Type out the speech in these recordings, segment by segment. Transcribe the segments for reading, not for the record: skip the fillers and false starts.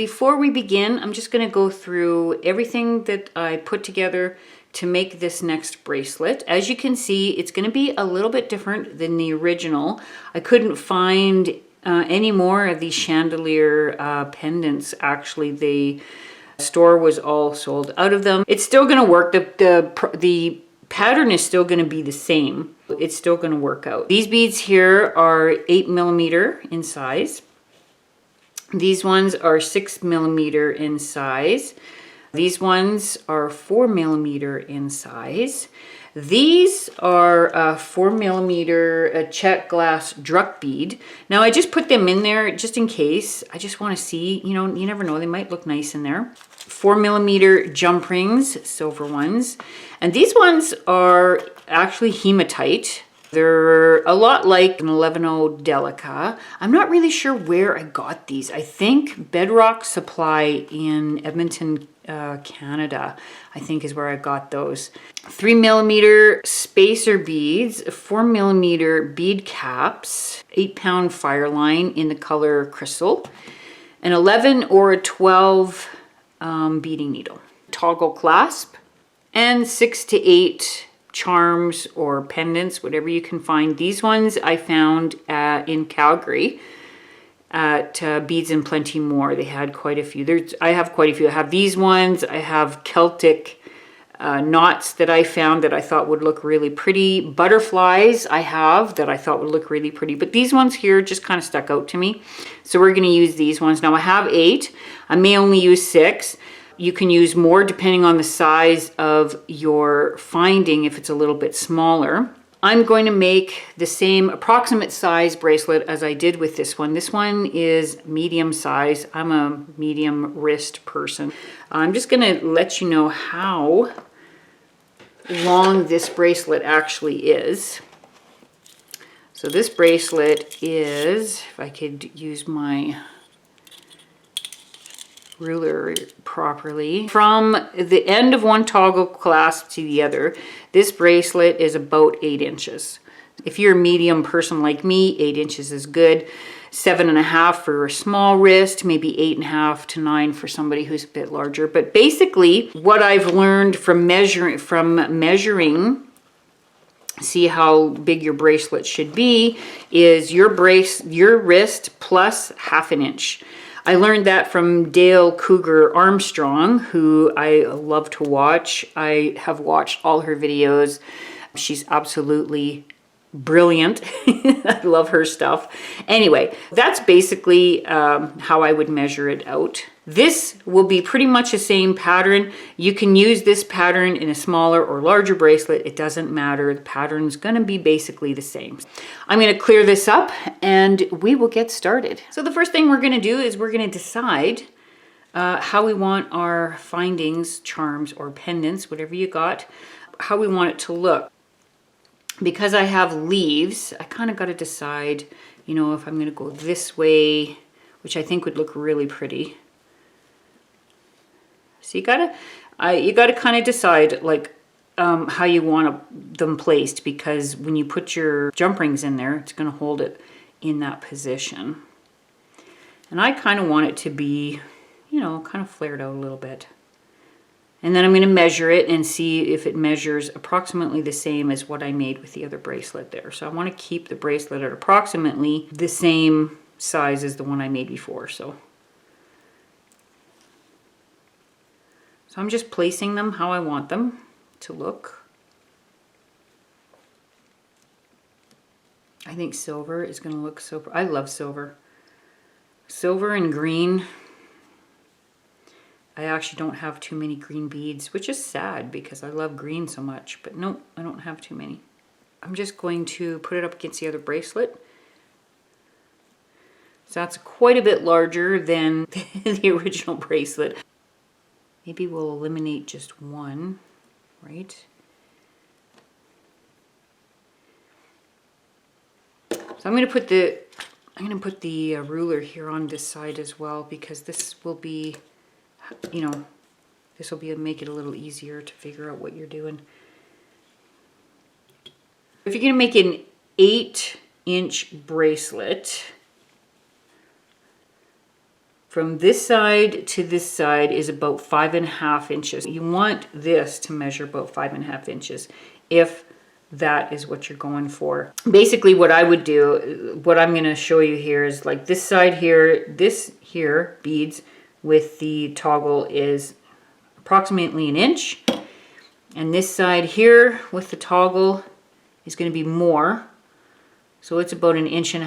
Before we begin, I'm just going to go through everything that I put together to make this next bracelet. As you can see, it's going to be a little bit different than the original. I couldn't find any more of these chandelier pendants. Actually, the store was all sold out of them. It's still going to work. The pattern is still going to be the same. It's still going to work out. These beads here are 8mm in size. These ones are 6mm in size. These ones are 4mm in size. These are 4mm check glass druck bead. Now I just put them in there just in case. I just want to see, you know, you never know, they might look nice in there. 4mm jump rings, silver ones. And these ones are actually hematite. They're a lot like an 11-0 Delica. I'm not really sure where I got these. I think Bedrock Supply in Edmonton, Canada, I think is where I got those. 3mm spacer beads, 4mm bead caps, 8-pound fire line in the color crystal, an 11 or a 12 beading needle, toggle clasp, and 6 to 8 charms or pendants, whatever you can find. These ones I found in Calgary at Beads and Plenty More. They had quite a few. I have quite a few. I have these ones. I have Celtic knots that I found that I thought would look really pretty. Butterflies I have that I thought would look really pretty. But these ones here just kind of stuck out to me. So we're going to use these ones. Now I have 8. I may only use 6. You can use more depending on the size of your finding if it's a little bit smaller. I'm going to make the same approximate size bracelet as I did with this one. This one is medium size. I'm a medium wrist person. I'm just going to let you know how long this bracelet actually is. So this bracelet is, if I could use my ruler properly, from the end of one toggle clasp to the other, this bracelet is about 8 inches. If you're a medium person like me, 8 inches is good. 7.5 for a small wrist, maybe 8.5 to 9 for somebody who's a bit larger. But basically, what I've learned from measuring, see how big your bracelet should be, is your wrist plus 1/2 inch. I learned that from Dale Cougar Armstrong, who I love to watch. I have watched all her videos. She's absolutely brilliant. I love her stuff. Anyway, that's basically how I would measure it out. This will be pretty much the same pattern. You can use this pattern in a smaller or larger bracelet. It doesn't matter. The pattern's going to be basically the same. I'm going to clear this up and we will get started. So the first thing we're going to do is we're going to decide how we want our findings, charms, or pendants, whatever you got, how we want it to look. Because I have leaves, I kind of got to decide, you know, if I'm going to go this way, which I think would look really pretty. So you gotta kind of decide like how you want them placed, because when you put your jump rings in there, it's going to hold it in that position. And I kind of want it to be, you know, kind of flared out a little bit. And then I'm going to measure it and see if it measures approximately the same as what I made with the other bracelet there. So I want to keep the bracelet at approximately the same size as the one I made before. So I'm just placing them how I want them to look. I think silver is going to look so... I love silver. Silver and green. I actually don't have too many green beads, which is sad because I love green so much. But no, I don't have too many. I'm just going to put it up against the other bracelet. So that's quite a bit larger than the original bracelet. Maybe we'll eliminate just one, right? So I'm going to put the ruler here on this side as well, because this will be, you know, this will be make it a little easier to figure out what you're doing. If you're going to make an 8-inch bracelet, from this side to this side is about 5.5 inches. You want this to measure about 5.5 inches if that is what you're going for. Basically what I would do, what I'm going to show you here is like this side here, this here beads with the toggle is approximately 1 inch. And this side here with the toggle is going to be more. So it's about 1.5 inches,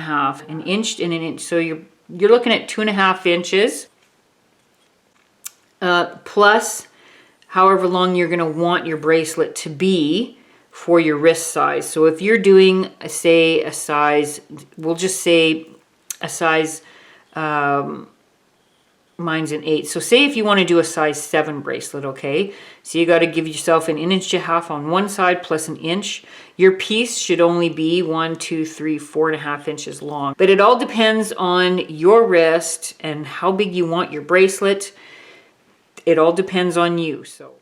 1 inch and 1 inch. So you're looking at 2.5 inches plus however long you're going to want your bracelet to be for your wrist size. So if you're doing, say, a size, we'll just say a size, mine's an 8. So say if you want to do a size 7 bracelet, okay? So you got to give yourself 1.5 inches on one side plus 1 inch. Your piece should only be 1, 2, 3, 4.5 inches long. But it all depends on your wrist and how big you want your bracelet. It all depends on you. So.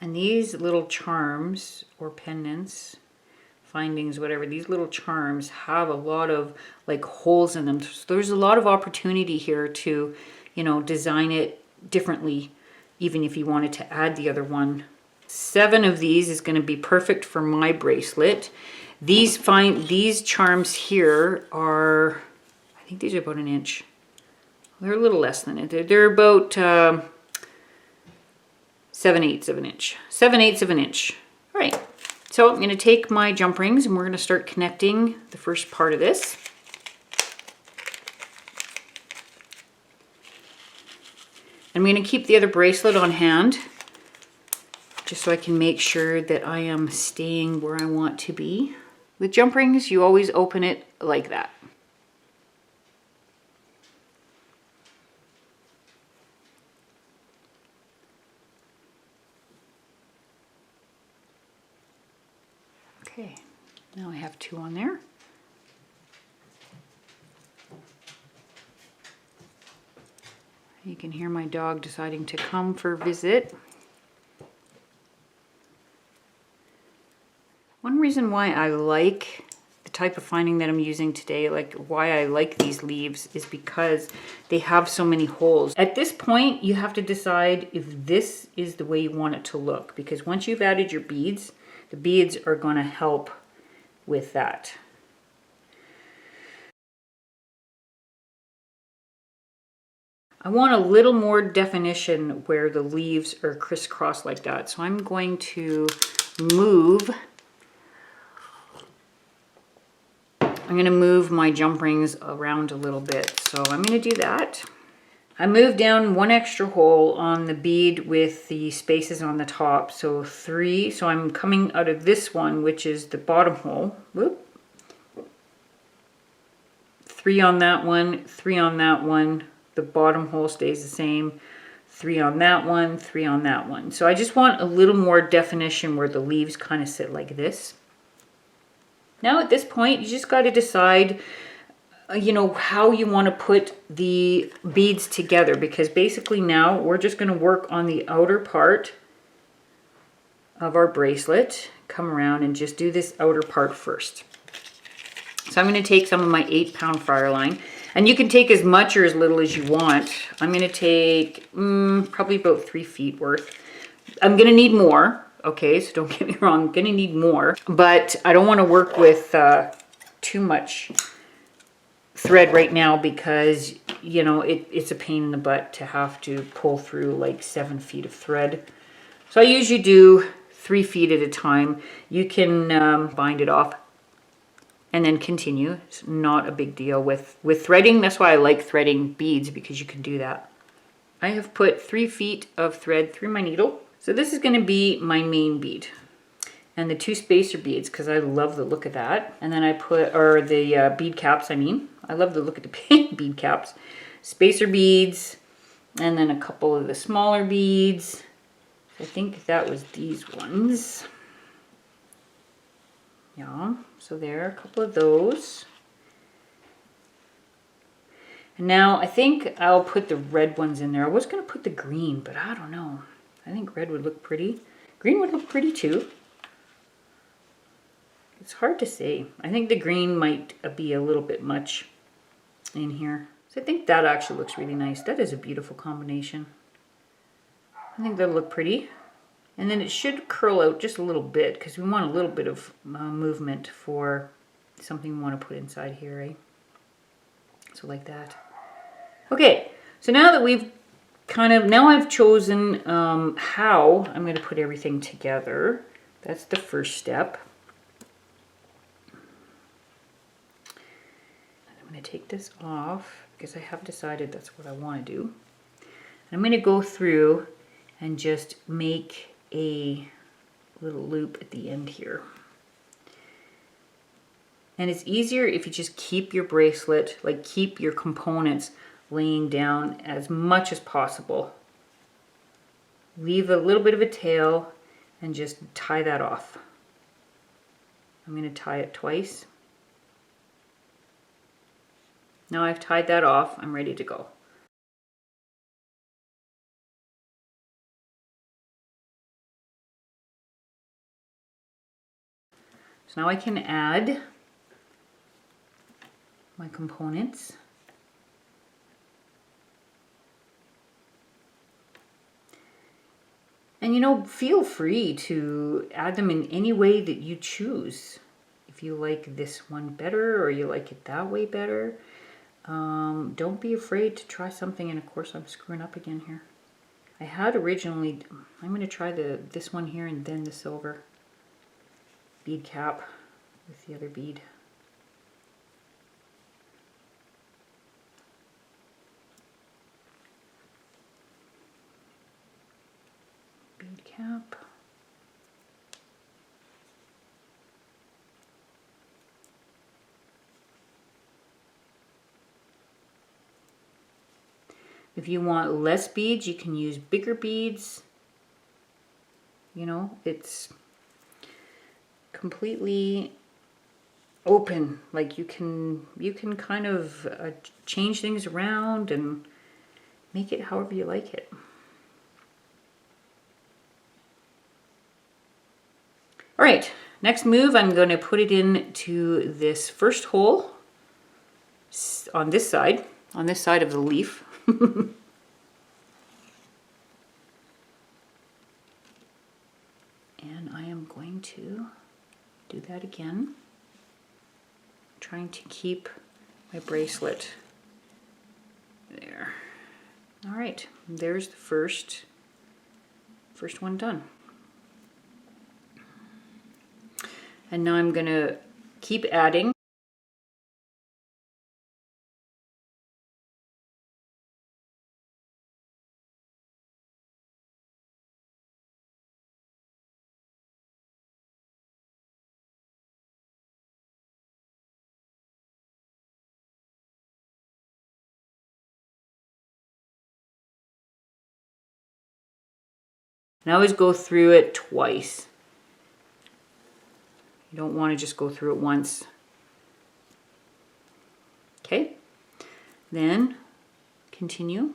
And these little charms or pendants, findings, whatever, these little charms have a lot of like holes in them. So there's a lot of opportunity here to, you know, design it differently, even if you wanted to add the other one. 7 of these is going to be perfect for my bracelet. These charms here are, I think these are about 1 inch. They're a little less than it. They're about 7/8 of an inch. 7/8 of an inch. All right. So I'm going to take my jump rings and we're going to start connecting the first part of this. I'm going to keep the other bracelet on hand just so I can make sure that I am staying where I want to be. With jump rings, you always open it like that. Okay, now I have 2 on there. You can hear my dog deciding to come for a visit. One reason why I like the type of finding that I'm using today, like why I like these leaves, is because they have so many holes. At this point, you have to decide if this is the way you want it to look, because once you've added your beads, the beads are going to help with that. I want a little more definition where the leaves are crisscross like that. So I'm going to move. I'm going to move my jump rings around a little bit. So I'm going to do that. I moved down 1 extra hole on the bead with the spaces on the top. So 3. So I'm coming out of this one, which is the bottom hole. Whoop. 3 on that one, 3 on that one. The bottom hole stays the same. 3 on that one, 3 on that one. So I just want a little more definition where the leaves kind of sit like this. Now at this point, you just got to decide, you know, how you want to put the beads together, because basically now we're just going to work on the outer part of our bracelet. Come around and just do this outer part first. So I'm going to take some of my 8-pound fryer line, and you can take as much or as little as you want. I'm going to take probably about 3 feet worth. I'm going to need more. Okay, so don't get me wrong, I'm going to need more, but I don't want to work with too much thread right now, because you know it's a pain in the butt to have to pull through like 7 feet of thread. So I usually do 3 feet at a time. You can bind it off and then continue. It's not a big deal with threading. That's why I like threading beads, because you can do that. I have put 3 feet of thread through my needle. So this is going to be my main bead. And the 2 spacer beads, because I love the look of that. And then I put, or the bead caps, I mean. I love the look of the bead caps. Spacer beads, and then a couple of the smaller beads. I think that was these ones. Yeah, so there are a couple of those. And now I think I'll put the red ones in there. I was going to put the green, but I don't know. I think red would look pretty. Green would look pretty too. It's hard to say. I think the green might be a little bit much. in here. So I think that actually looks really nice. That is a beautiful combination. I think that'll look pretty. And then it should curl out just a little bit because we want a little bit of movement for something we want to put inside here, right? So like that. Okay, so now that we've now I've chosen how I'm going to put everything together. That's the first step. I'm going to take this off because I have decided that's what I want to do. I'm going to go through and just make a little loop at the end here. And it's easier if you just keep your bracelet, like keep your components laying down as much as possible. Leave a little bit of a tail and just tie that off. I'm going to tie it twice. Now I've tied that off, I'm ready to go. So now I can add my components. And you know, feel free to add them in any way that you choose. If you like this one better or you like it that way better, don't be afraid to try something. And of course I'm screwing up again here. I had originally, I'm going to try this one here and then the silver bead cap with the other bead. Bead cap. If you want less beads, you can use bigger beads. You know, it's completely open. Like you can kind of change things around and make it however you like it. All right, next move, I'm going to put it into this first hole on this side of the leaf. And I am going to do that again, trying to keep my bracelet there. All right, there's the first one done. And now I'm going to keep adding. And I always go through it twice. You don't want to just go through it once. Okay, then continue.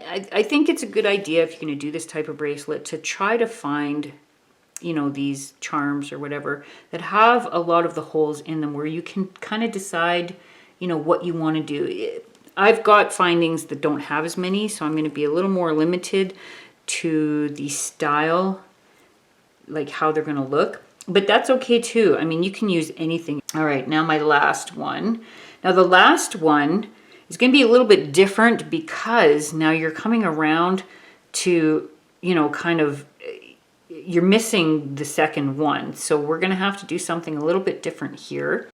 I think it's a good idea if you're going to do this type of bracelet to try to find, you know, these charms or whatever that have a lot of the holes in them where you can kind of decide, you know, what you want to do. I've got findings that don't have as many, so I'm going to be a little more limited to the style, like how they're going to look. But that's okay too. I mean, you can use anything. All right, now my last one. Now the last one is going to be a little bit different because now you're coming around to, you know, kind of, you're missing the second one. So we're going to have to do something a little bit different here.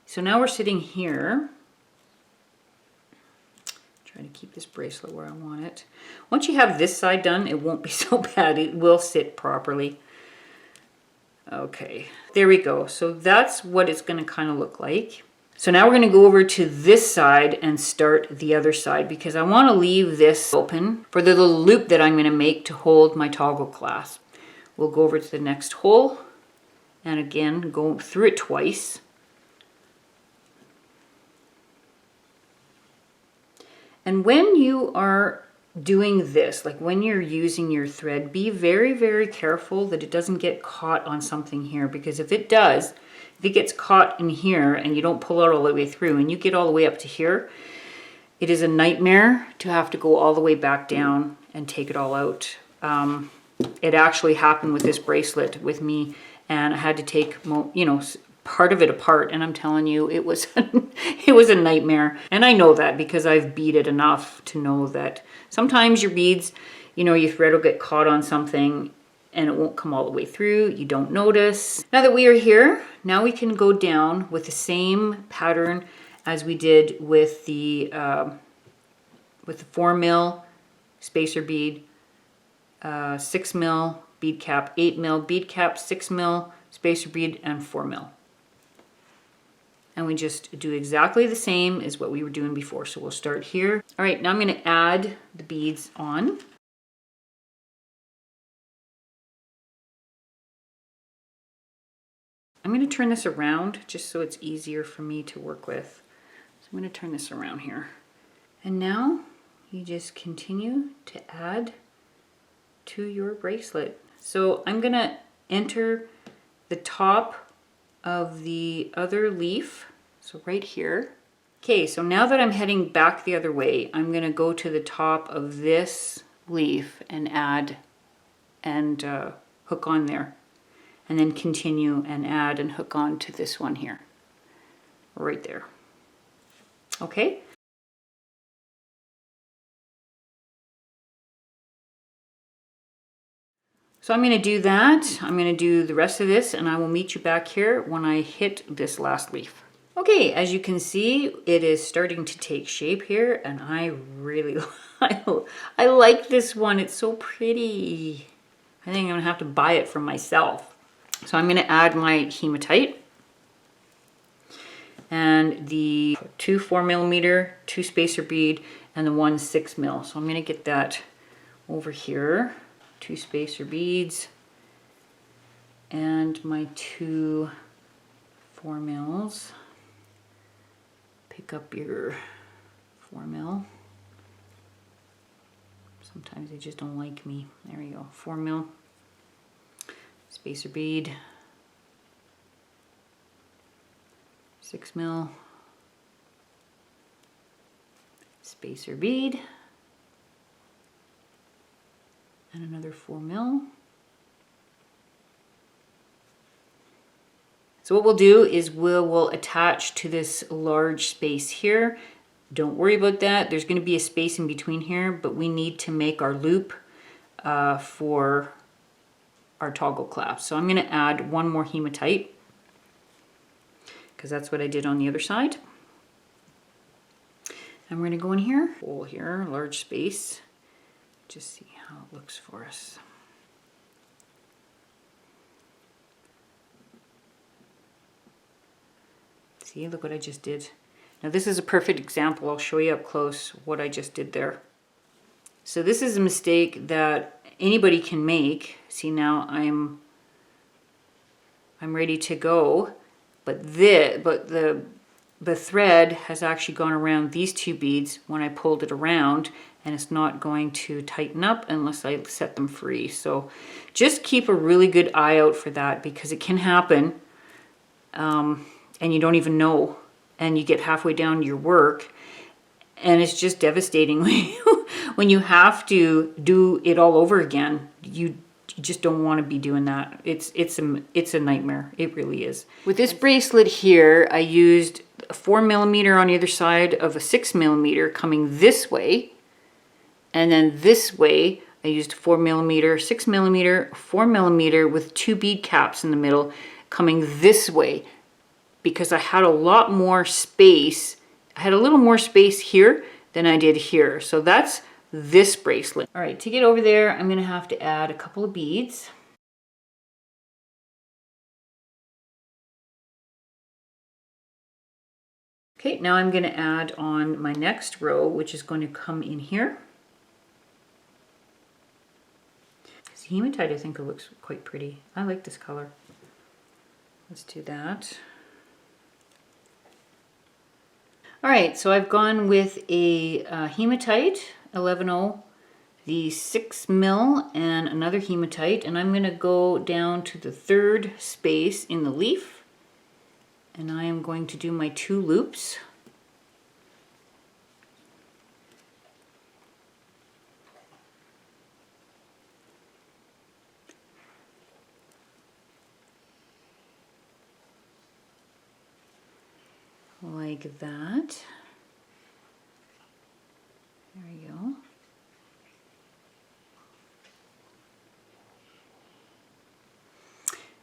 So now we're sitting here. Try to keep this bracelet where I want it. Once you have this side done, it won't be so bad. It will sit properly. Okay, there we go. So that's what it's going to kind of look like. So now we're going to go over to this side and start the other side, because I want to leave this open for the little loop that I'm going to make to hold my toggle clasp. We'll go over to the next hole and again go through it twice. And when you are doing this, like when you're using your thread, be very, very careful that it doesn't get caught on something here, because if it does, if it gets caught in here and you don't pull it all the way through and you get all the way up to here, it is a nightmare to have to go all the way back down and take it all out. It actually happened with this bracelet with me, and I had to take, you know, part of it apart, and I'm telling you, it was it was a nightmare. And I know that because I've beaded enough to know that sometimes your beads, you know, your thread will get caught on something and it won't come all the way through. You don't notice. Now that we are here, now we can go down with the same pattern as we did with the 4 mil spacer bead, 6 mil bead cap, 8 mil bead cap, 6 mil spacer bead, and 4 mil. And we just do exactly the same as what we were doing before. So we'll start here. All right, now I'm going to add the beads on. I'm going to turn this around just so it's easier for me to work with. So I'm going to turn this around here. And now you just continue to add to your bracelet. So I'm going to enter the top of the other leaf, so right here. Okay, so now that I'm heading back the other way, I'm going to go to the top of this leaf and add and hook on there, and then continue and add and hook on to this one here, right there. Okay. So I'm going to do that. I'm going to do the rest of this, and I will meet you back here when I hit this last leaf. Okay, as you can see, it is starting to take shape here, and I really I like this one. It's so pretty. I think I'm going to have to buy it for myself. So I'm going to add my hematite and the 2 4mm, 2 spacer bead, and the 1 6 mil. So I'm going to get that over here. 2 spacer beads and my 2 4 mils. Pick up your 4 mil. Sometimes they just don't like me. There we go. 4 mil. Spacer bead. 6 mil. Spacer bead. And another 4 mil. So what we'll do is we'll attach to this large space here. Don't worry about that. There's going to be a space in between here, but we need to make our loop for our toggle clasp. So I'm going to add 1 more hematite, because that's what I did on the other side. And we're going to go in here, hole here, large space. Just see how it looks for us. See, look what I just did. Now this is a perfect example. I'll show you up close what I just did there. So this is a mistake that anybody can make. See, now I'm ready to go, but the thread has actually gone around these 2 beads when I pulled it around, and it's not going to tighten up unless I set them free. So just keep a really good eye out for that, because it can happen and you don't even know, and you get halfway down your work and it's just devastating when you have to do it all over again. You just don't want to be doing that. It's a nightmare. It really is. With this bracelet here, I used a 4 millimeter on the other side of a 6 millimeter coming this way, and then this way I used 4 millimeter, 6 millimeter, 4 millimeter with 2 bead caps in the middle coming this way. because I had a lot more space. I had a little more space here than I did here. So that's this bracelet. All right, to get over there, I'm gonna have to add a couple of beads. Okay, now I'm gonna add on my next row, which is going to come in here. This hematite, I think it looks quite pretty. I like this color. Let's do that. All right, so I've gone with a hematite 11-0, the 6 mil, and another hematite, and I'm gonna go down to the third space in the leaf, and I am going to do my 2 loops. Like that. There we go.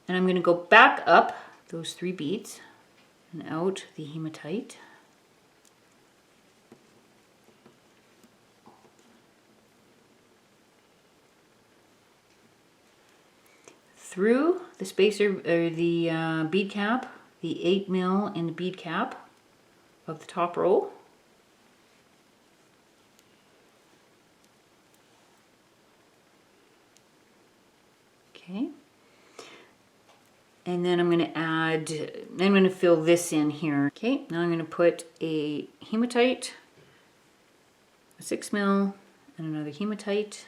And I'm going to go back up those 3 beads and out the hematite. Through the spacer, or the bead cap, the 8 mil in the bead cap of the top row. Okay. And then I'm going to add, I'm going to fill this in here. Okay, now I'm going to put a hematite, a 6 mil, and another hematite.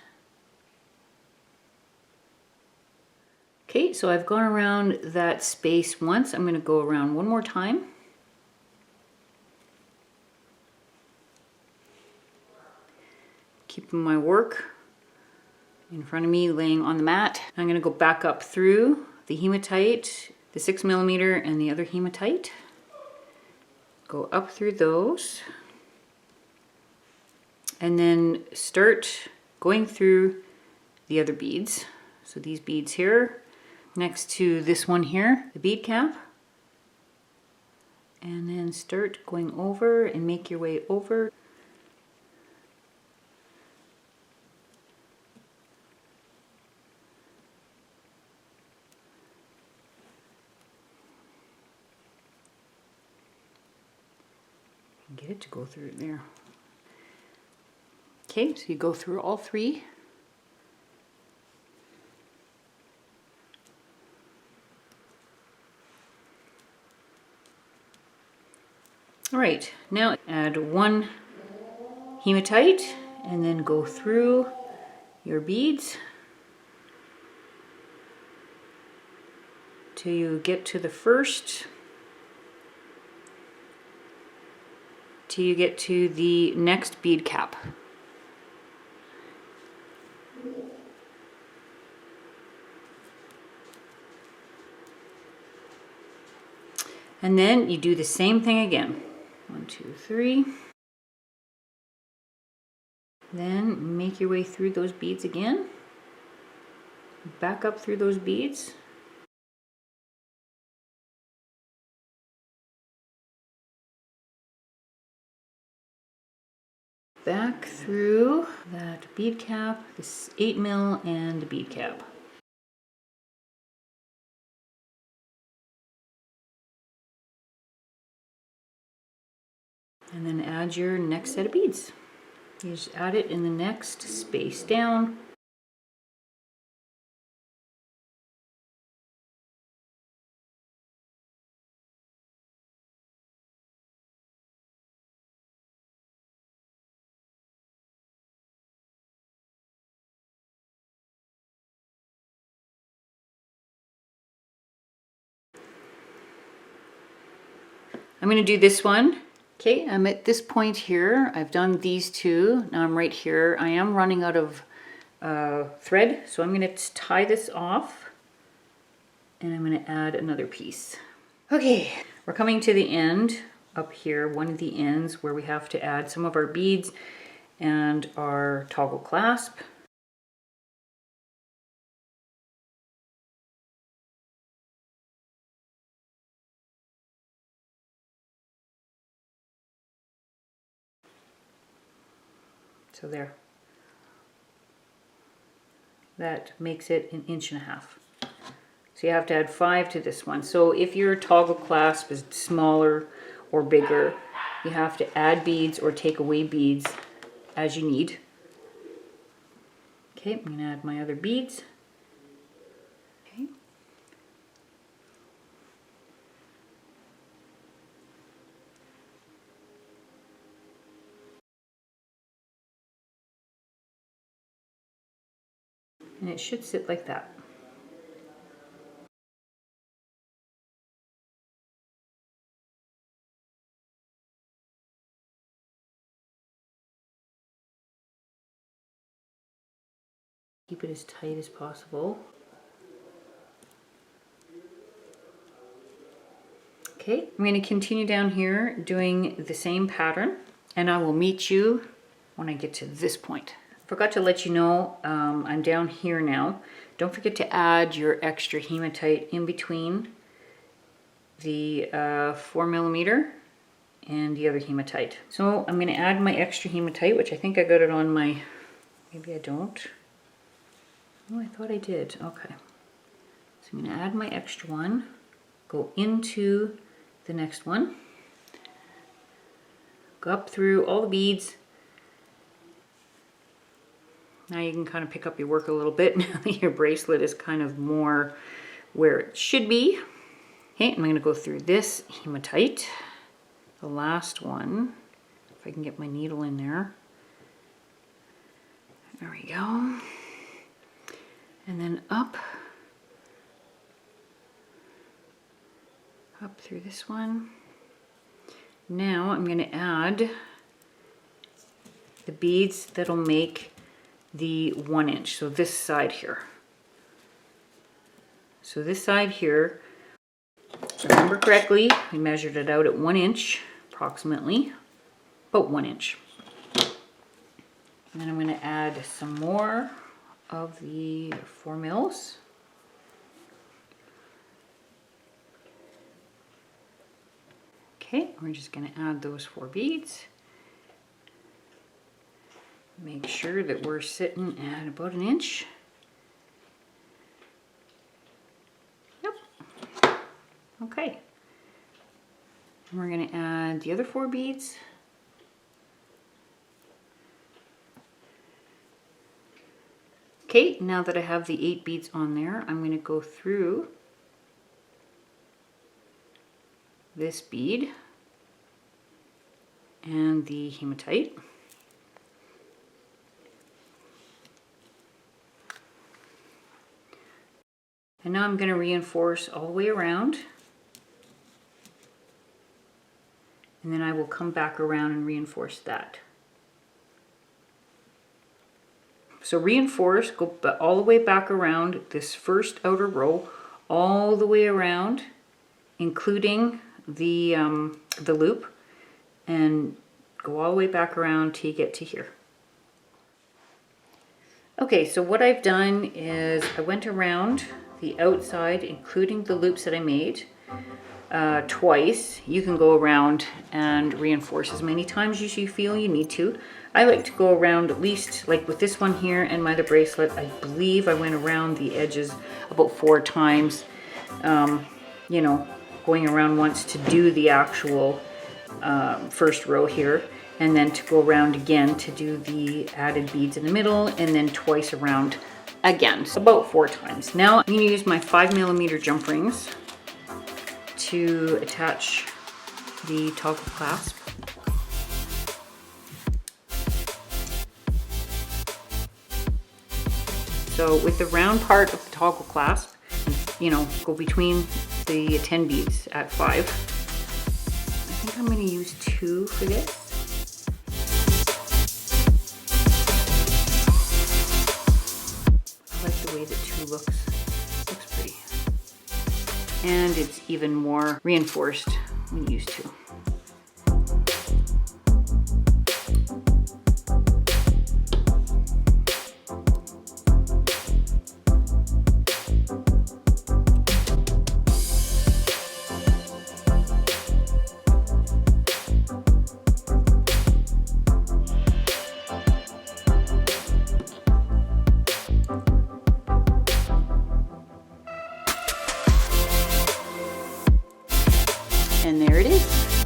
Okay, so I've gone around that space once. I'm going to go around one more time. Keeping my work in front of me, laying on the mat. I'm going to go back up through the hematite, the 6 millimeter, and the other hematite. Go up through those. And then start going through the other beads. So these beads here, next to this one here, the bead cap. And then start going over and make your way over. Get it to go through there. Okay, so you go through all 3. All right, now add 1 hematite and then go through your beads till you get to the first, till you get to the next bead cap. And then you do the same thing again. 1, 2, 3. Then make your way through those beads again. Back up through those beads. Back through that bead cap, this 8 mil, and the bead cap. And then add your next set of beads. You just add it in the next space down. I'm going to do this one. Okay, I'm at this point here. I've done these 2. Now I'm right here. I am running out of thread, so I'm going to tie this off and I'm going to add another piece. Okay, we're coming to the end up here, one of the ends where we have to add some of our beads and our toggle clasp. So there. That makes it 1.5 inches. So you have to add 5 to this one. So if your toggle clasp is smaller or bigger, you have to add beads or take away beads as you need. Okay, I'm going to add my other beads. Okay. And it should sit like that. Keep it as tight as possible. Okay, I'm going to continue down here doing the same pattern, and I will meet you when I get to this point. Forgot to let you know, I'm down here now. Don't forget to add your extra hematite in between the 4mm and the other hematite. So I'm going to add my extra hematite, which I think I got it on my, maybe I don't. Oh, I thought I did. Okay. So I'm going to add my extra one, go into the next one, go up through all the beads. Now you can kind of pick up your work a little bit now that your bracelet is kind of more where it should be. Okay, I'm going to go through this hematite, the last one, if I can get my needle in there. There we go. And then up through this one. Now I'm going to add the beads that'll make the 1 inch, so this side here. So this side here, if I remember correctly, we measured it out at 1 inch, approximately, about 1 inch. And then I'm going to add some more of the 4mm. Okay, we're just going to add those 4 beads. Make sure that we're sitting at about 1 inch. Yep. Okay. And we're going to add the other 4 beads. Okay, now that I have the 8 beads on there, I'm going to go through this bead and the hematite. And now I'm going to reinforce all the way around. And then I will come back around and reinforce that. So reinforce, go all the way back around this first outer row, all the way around, including the loop, and go all the way back around till you get to here. Okay, so what I've done is I went around the outside, including the loops that I made, twice. You can go around and reinforce as many times as you feel you need to. I like to go around at least, like with this one here and my other bracelet, I believe I went around the edges about 4 times, you know, going around once to do the actual first row here, and then to go around again to do the added beads in the middle, and then twice around again, so about 4 times. Now I'm going to use my 5mm jump rings to attach the toggle clasp. So with the round part of the toggle clasp, you know, go between the 10 beads at 5. I think I'm going to use 2 for this. I like the way that 2 looks pretty. And it's even more reinforced when you use 2. And there it is.